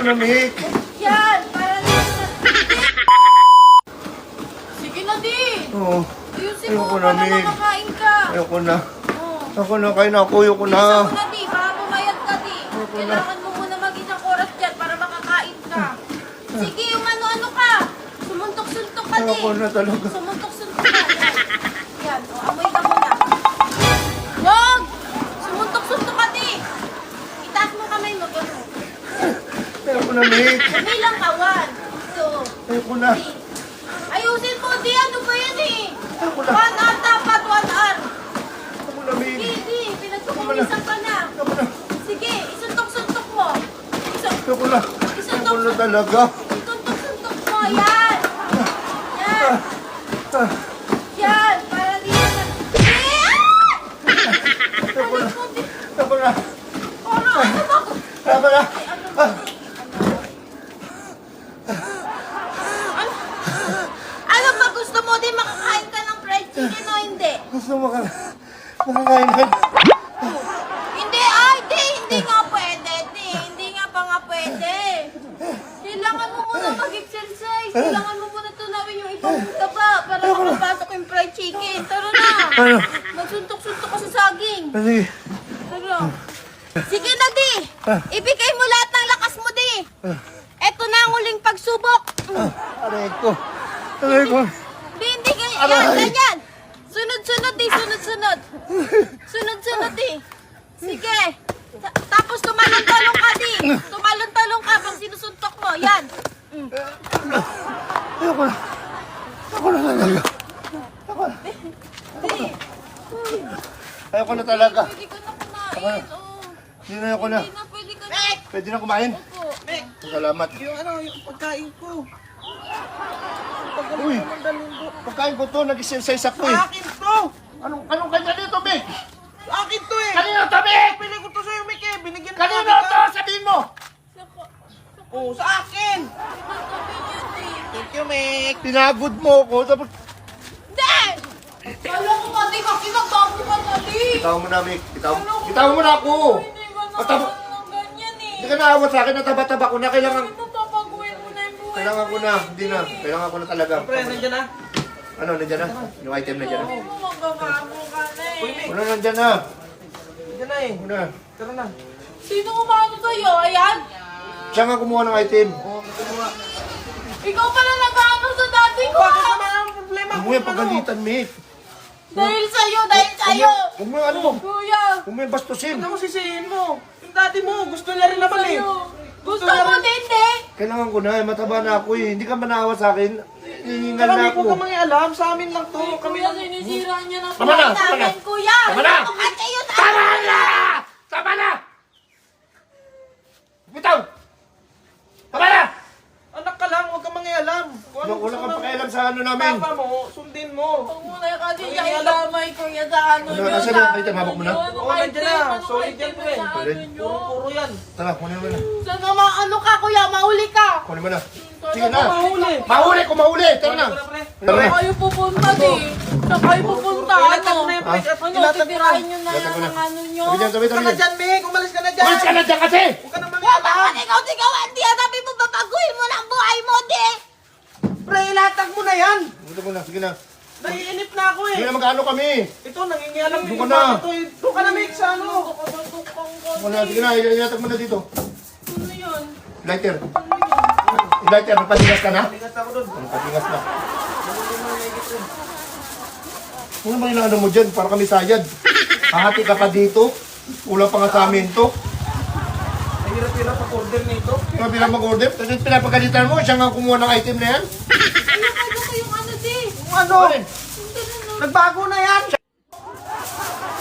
ko na, Mick. Yan, para lang na. Sige na, di. Oo. Ayusin mo Ayoko na, para Mick. makakain ka. Ayoko na. Oh. Ako na, kain na ako. Ayoko na. Isa mo na, di. Para pumayat ka, di. Ayoko na. Kailangan mo muna mag-isang oras dyan para makakain ka. Sige, yung ano-ano ka. Sumuntok-suntok ka, di. Ayoko na talaga. Sumuntok-suntok ka. Yan. Yan. O, amoy ka muna. Wag! Sumuntok-suntok ka, di. Itaas mo kamay mo. Ganun. Ayoko na, Mick. Bilang ka, 1, 2, Ayoko na. ayusin mo, di. Ano ba yan eh? Ayoko na. 1 hour dapat, 1 hour. Ayoko na, Mick. Sige, di. Pinagkukulisan ka na. Ayoko na. Sige, isuntok-suntok mo. Ayoko na. Ayoko na talaga. Isuntok-suntok mo. Yan. Yan. Yan. Para di na. Ayoko na. Ano mo, di? Ayoko na. Para ano ba? Ayoko na. Ano ba gusto mo? Di makakain ka ng fried chicken o hindi? Gusto mo ka. Makakain ka. Hindi, ay, hindi nga pwede, hindi nga pa nga pwede. Kailangan mo muna mag-exercise, kailangan mo muna tunawin yung ibang taba para makapasok yung fried chicken. Tara na, Ano? magsuntok-suntok ka sa saging. Sige. Tara. Sige na, di. Ibigay mo lahat ng lakas mo, di. Eto na ang huling pagsubok. Aray ko. Aray ko. Hindi ganyan, yan, ganyan. Sunod-sunod, di, sunod-sunod. Sunod-sunod, di. Sige. Tapos tumalon-talong ka, di. Tumalon-talong ka pag sinusuntok mo. Yan. Ayoko na. Ayoko na talaga. Di. Ayoko na talaga. Pwede ka na kumain. Oh. Hindi na ayoko na. Hindi na, pwede ka na. Pwede na kumain. Opo. Salamat. Yung pagkain ko. Uy, pagkain ko to, nag-exercise ako eh. Akin to! Anong kanya dito, Mick? Akin to eh! Kanino to, Mick? Pili ko to sa'yo, Mick eh. Binigyan ko Kanino agad to? ka. Sabihin mo. Oo, sa akin! Thank you, Mick. Pinagod mo ako. Tapos, Hindi! Kala ko kasi kinagbago ka na, di. bitaw mo na, Mick. Bitaw mo na ako. Hindi ka na Patabo- ng ganyan eh. Hindi ka naawa sa akin. Nataba-taba ko na. Kailangan Papaguhin mo na yung buhay. Kailangan ko na. Hindi na. Kailangan ko na talaga. Pre, nandiyan na. Ano, nandiyan na? Yung item nandiyan na? Hindi mo magbabago ka na eh. Uy, Mick. Ano, nandiyan na? Nandiyan na eh. Ano? Tara na. Sino umano sa'yo? Ayan. Siya nga kumuha ng item. Ikaw pala nag-ano sa dati ko. Bakit naman ang problema? Huwag mo yung pagalitan, Mick. Dahil sa'yo, dahil sa'yo. Huwag mo yung ano mo. Kuya. Huwag mo yung bastusin. Ano mo sisihin mo? Yung dati mo, gusto niya rin naman eh. Gusto mo din, di? Kailangan ko na. Mataba na ako eh. Hindi ka manawa sa akin. Hihingal Kami na ko ako. ka alam, sa amin lang to. Kami Kuya, lang. sinisira niya ng Tama na, buhay tama na. namin, kuya. Tama na. Ito kasi yun. Tama na! Tama na! Bitaw! Tama na! Anak ka lang, huwag ka mangialam. Kung ano Wala gusto kang ng pakialam sa ano namin. papa mo, sundin mo. Huwag mo na kasi Ay, dahil alam. damay, kuya, sa ano Ano, nyo. asan yung item? Hawak mo na? Oo, nandiyan na. Solid yan, pre. Solid. Puro yan. Tara, kunin mo na. Sana ano ka, kuya, mahuli ka. Kunin mo na. Sige na. Mahuli. Mahuli ko, mahuli. Tara na. Pre. Tara na. Saan kayo pupunta, di? Saan kayo pupunta, Ilatag ano? mo na yung pre. At Ano, ilatag mo na. titirahin nyo na Ilatag lang mo na. ang ano nyo? Tabi dyan, tabi, Umalis ka tabi na dyan. dyan, Mick. Umalis ka na dyan. Umalis ka na dyan kasi! Huwag ka nang Bakit mangialam. ikaw, hindi yan sabi mo, babaguhin mo na ang buhay mo, di? Pre, ilatag mo na yan. Ito mo na, sige na. Naiinip na ako eh. Sige na, magkano kami? Ito, nangingialam Doon din ka yung na. bata to eh. Doon ka na, Mick, sa ano. Sige na, sige na. Ilatag mo na dito. Ano yun? Lighter. Lighter, magpatigas ka na? Bigat ako doon. Magpatigas na. Ano ba yung ano mo dyan? Para kami sayad. Hahati ka pa dito. Kulang pa nga sa amin to. Nahirap-hirap ang order nito. Kaya bilang mag-order. Kasi pinapagalitan mo, siya nga kumuha ng item na yan. Ano ko yung ano, di? Kung ano, Ano? nagbago na yan.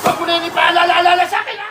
Pag mo na yung ipaalala sa akin, ha?